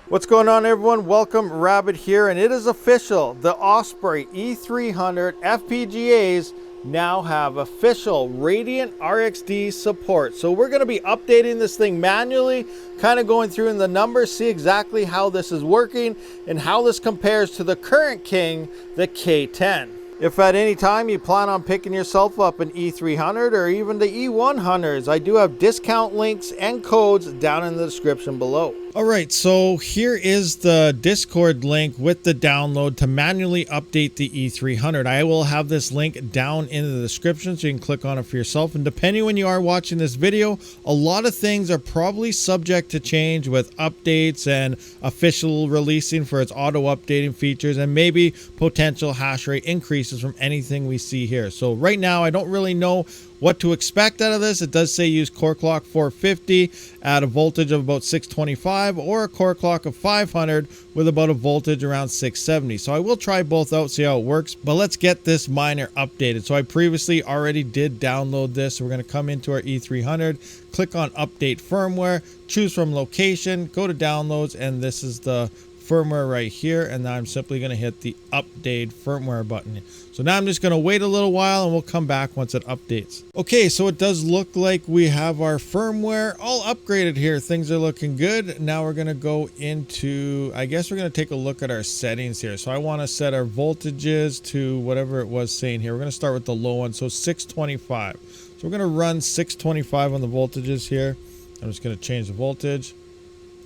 What's going on, everyone? Welcome, Rabid here, and it is official. The Osprey E300 FPGAs now have official Radiant RxD support. So we're going to be updating this thing manually, kind of going through in the numbers, see exactly how this is working and how this compares to the current king, the K10. If at any time you plan on picking yourself up an E300 or even the E100s, I do have discount links and codes down in the description below. All right, so here is the Discord link with the download to manually update the E300. I will have this link down in the description so you can click on it for yourself. And depending when you are watching this video, a lot of things are probably subject to change with updates and official releasing for its auto updating features and maybe potential hash rate increases from anything we see here. So right now, I don't really know what to expect out of this. It does say use core clock 450 at a voltage of about 625 or a core clock of 500 with about a voltage around 670. So I will try both out, see how it works, but let's get this miner updated. So I previously already did download this. So we're going to come into our E300, click on update firmware, choose from location, go to downloads, and this is the firmware right here, and now I'm simply going to hit the update firmware button. So now I'm just going to wait a little while and we'll come back once it updates. Okay, so it does look like we have our firmware all upgraded here. Things are looking good. Now we're going to go into, I guess we're going to take a look at our settings here. So I want to set our voltages to whatever it was saying here. We're going to start with the low one, so 625. So we're going to run 625 on the voltages here. I'm just going to change the voltage.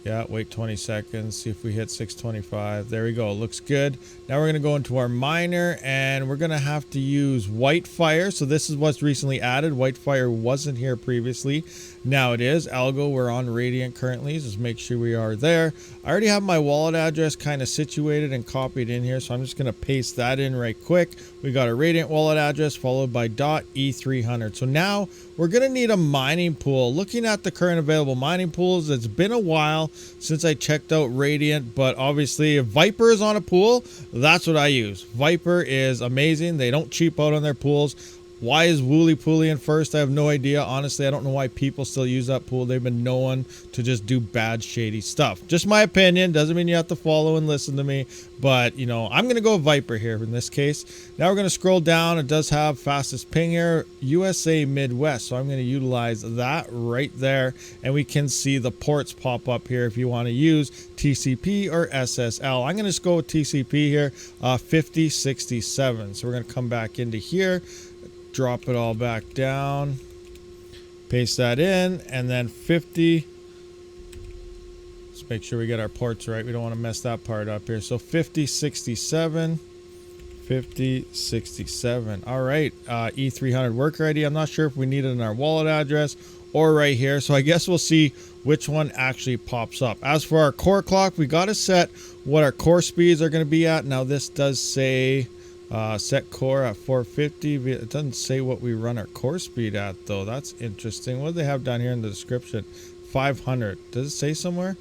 Yeah, wait 20 seconds, see if we hit 625. There we go, looks good. Now we're gonna go into our miner and we're gonna have to use Whitefire. So this is what's recently added. Whitefire wasn't here previously. Now it is. Algo, we're on Radiant currently, just make sure we are there. I already have my wallet address kind of situated and copied in here, so I'm just gonna paste that in right quick. We got a Radiant wallet address followed by .E300. So now we're gonna need a mining pool. Looking at the current available mining pools, it's been a while since I checked out Radiant, but obviously if Viper is on a pool, that's what I use. Viper is amazing. They don't cheap out on their pools. Why is Wooly Pooly in first? I have no idea. Honestly, I don't know why people still use that pool. They've been known to just do bad, shady stuff. Just my opinion. Doesn't mean you have to follow and listen to me. But, you know, I'm going to go Viper here in this case. Now we're going to scroll down. It does have fastest ping here, USA Midwest. So I'm going to utilize that right there. And we can see the ports pop up here if you want to use TCP or SSL. I'm going to just go with TCP here, 5067. So we're going to come back into here. Drop it all back down, paste that in, and then 50. Let's make sure we get our ports right. We don't want to mess that part up here. So 5067, 5067. All right, E300 worker ID. I'm not sure if we need it in our wallet address or right here. So I guess we'll see which one actually pops up. As for our core clock, we got to set what our core speeds are going to be at. Now this does say set core at 450. It doesn't say what we run our core speed at though. That's interesting. What do they have down here in the description? 500. Does it say somewhere?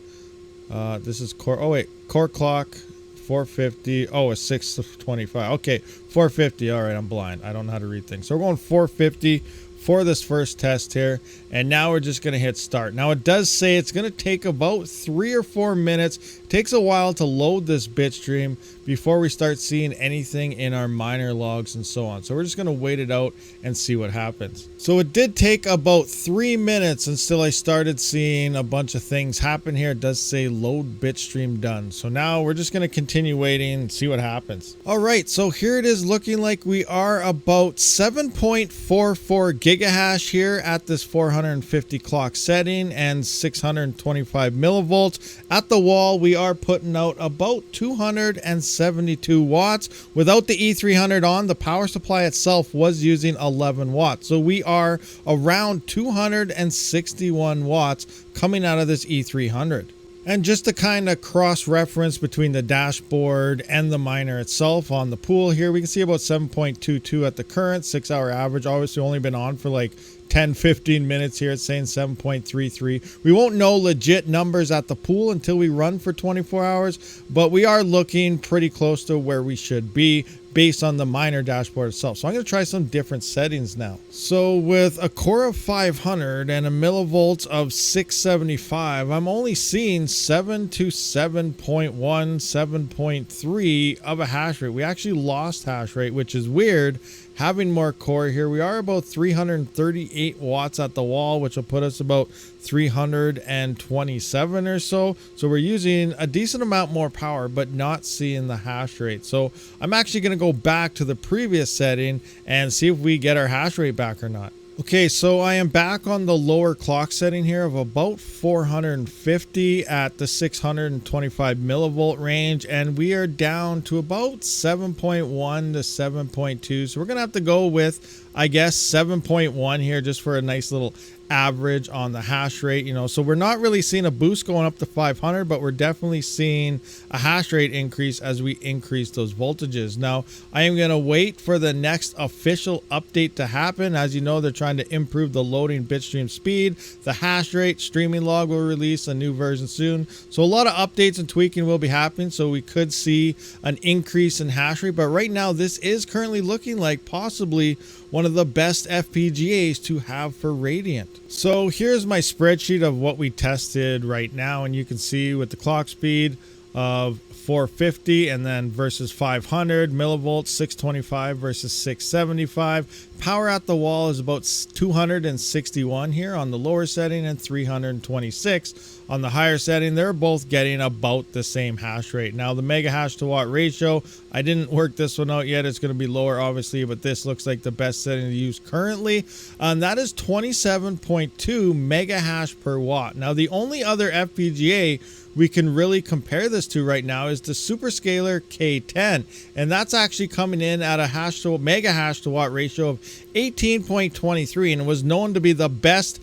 This is core. Oh wait, core clock 450. Oh, it's 625. Okay, 450. All right, I'm blind. I don't know how to read things. So we're going 450 for this first test here, and now we're just going to hit start. Now it does say it's going to take about 3 or 4 minutes. It takes a while to load this Bitstream before we start seeing anything in our miner logs and so on. So we're just going to wait it out and see what happens. So it did take about 3 minutes until I started seeing a bunch of things happen here. It does say load Bitstream done. So now we're just going to continue waiting and see what happens. All right, so here it is looking like we are about 7.44 gigahash here at this 450 clock setting and 625 millivolts. At the wall, we are putting out about 272 watts. Without the E300 on, the power supply itself was using 11 watts. So we are around 261 watts coming out of this E300. And just to kind of cross-reference between the dashboard and the miner itself on the pool here, we can see about 7.22 at the current 6-hour average. Obviously only been on for like 10-15 minutes here. It's saying 7.33. We won't know legit numbers at the pool until we run for 24 hours, but we are looking pretty close to where we should be based on the miner dashboard itself. So I'm going to try some different settings now. So with a core of 500 and a millivolts of 675, I'm only seeing 7 to 7.1, 7.3 of a hash rate. We actually lost hash rate, which is weird. Having more core here, we are about 338 watts at the wall, which will put us about 327 or so. So we're using a decent amount more power, but not seeing the hash rate. So I'm actually going to go back to the previous setting and see if we get our hash rate back or not. Okay, so I am back on the lower clock setting here of about 450 at the 625 millivolt range, and we are down to about 7.1 to 7.2. So we're gonna have to go with, I guess, 7.1 here just for a nice little average on the hash rate, you know. So we're not really seeing a boost going up to 500, but we're definitely seeing a hash rate increase as we increase those voltages. Now I am going to wait for the next official update to happen. As you know, they're trying to improve the loading Bitstream speed, the hash rate. Streaming log will release a new version soon, so a lot of updates and tweaking will be happening, so we could see an increase in hash rate. But right now this is currently looking like possibly one of the best FPGAs to have for Radiant. So here's my spreadsheet of what we tested right now, and you can see with the clock speed of 450 and then versus 500 millivolts, 625 versus 675. Power at the wall is about 261 here on the lower setting and 326 on the higher setting. They're both getting about the same hash rate. Now the mega hash to watt ratio, I didn't work this one out yet. It's going to be lower obviously, but this looks like the best setting to use currently. And that is 27.2 mega hash per watt. Now the only other FPGA we can really compare this to right now is the Superscalar K10, and that's actually coming in at a mega hash to watt ratio of 18.23, and it was known to be the best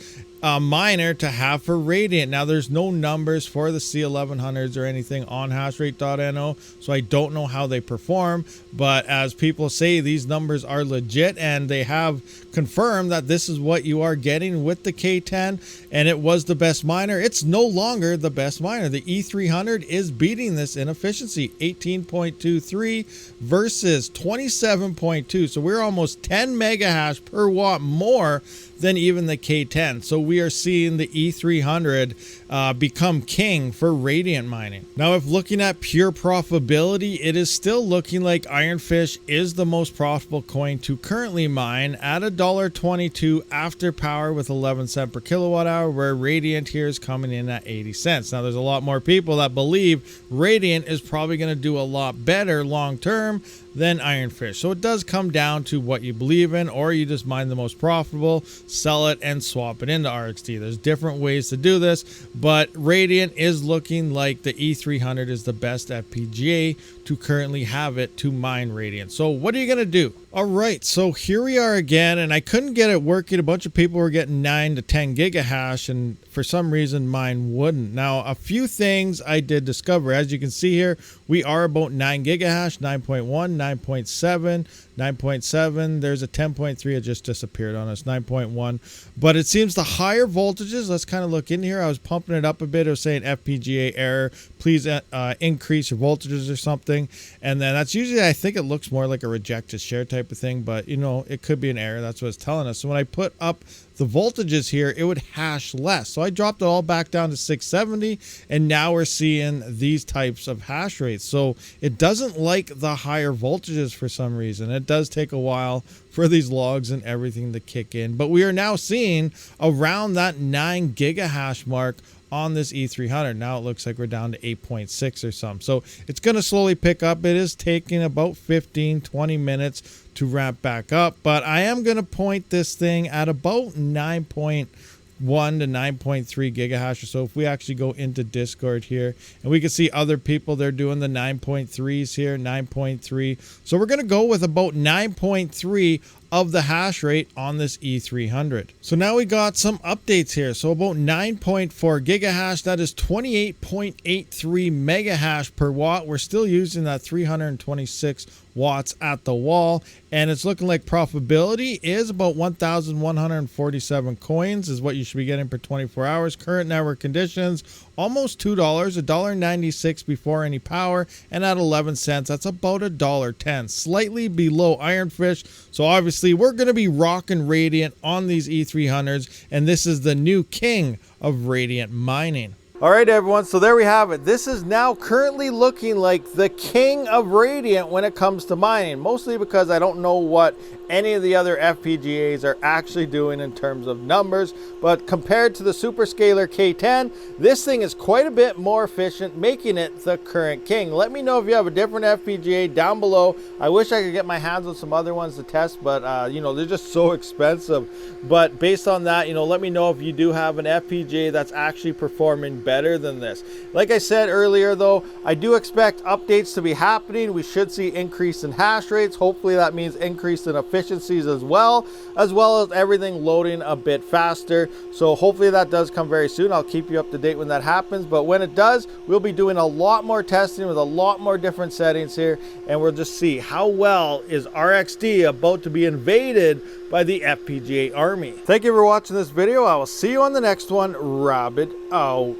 miner to have for Radiant. Now there's no numbers for the C1100s or anything on hashrate.no, so I don't know how they perform, but as people say, these numbers are legit, and they have confirmed that this is what you are getting with the K10, and it was the best miner. It's no longer the best miner. The E300 is beating this in efficiency, 18.23 versus 27.2, so we're almost 10 mega hash per watt more than even the K10. So we are seeing the E300 become king for Radiant mining. Now, if looking at pure profitability, it is still looking like Ironfish is the most profitable coin to currently mine at $1.22 after power with 11 cents per kilowatt hour, where Radiant here is coming in at 80 cents. Now, there's a lot more people that believe Radiant is probably going to do a lot better long term than Ironfish. So it does come down to what you believe in, or you just mine the most profitable, sell it, and swap it into RXD. There's different ways to do this, but Radiant is looking like the E300 is the best FPGA to currently have it to mine Radiant. So what are you going to do? All right, so here we are again, and I couldn't get it working. A bunch of people were getting 9 to 10 gigahash, and for some reason mine wouldn't. Now, a few things I did discover. As you can see here, we are about 9 gigahash, 9.1, 9.7, 9.7. There's a 10.3. It just disappeared on us, 9.1. But it seems the higher voltages, let's kind of look in here. I was pumping it up a bit. It was saying FPGA error. Please increase your voltages or something. And then that's usually, I think it looks more like a reject to share type of thing, but you know, it could be an error. That's what it's telling us. So when I put up the voltages here, it would hash less. So I dropped it all back down to 670, and now we're seeing these types of hash rates. So it doesn't like the higher voltages for some reason. It does take a while for these logs and everything to kick in, but we are now seeing around that 9 gigahash mark on this E300. Now it looks like we're down to 8.6 or something. So it's going to slowly pick up. It is taking about 15-20 minutes to ramp back up, but I am going to point this thing at about 9.1 to 9.3 gigahash or so. If we actually go into Discord here, and we can see other people, they're doing the 9.3s here, 9.3. So we're going to go with about 9.3 of the hash rate on this E300. So now we got some updates here. So about 9.4 gigahash, that is 28.83 mega hash per watt. We're still using that 326 watts at the wall, and it's looking like profitability is about 1,147 coins is what you should be getting per 24 hours. Current network conditions, almost $2, $1.96 before any power, and at 11 cents, that's about $1.10, slightly below Ironfish. So obviously we're going to be rocking Radiant on these E300s, and this is the new king of Radiant mining. All right, everyone, so there we have it. This is now currently looking like the king of Radiant when it comes to mining, mostly because I don't know what any of the other FPGAs are actually doing in terms of numbers, but compared to the Superscaler K10, this thing is quite a bit more efficient, making it the current king. Let me know if you have a different FPGA down below. I wish I could get my hands on some other ones to test, but you know, they're just so expensive. But based on that, you know, let me know if you do have an FPGA that's actually performing better than this. Like I said earlier though, I do expect updates to be happening. We should see increase in hash rates. Hopefully that means increase in efficiencies as well as everything loading a bit faster. So hopefully that does come very soon. I'll keep you up to date when that happens, but when it does, we'll be doing a lot more testing with a lot more different settings here, and we'll just see how well is RXD about to be invaded by the FPGA army. Thank you for watching this video. I will see you on the next one. Rabid out.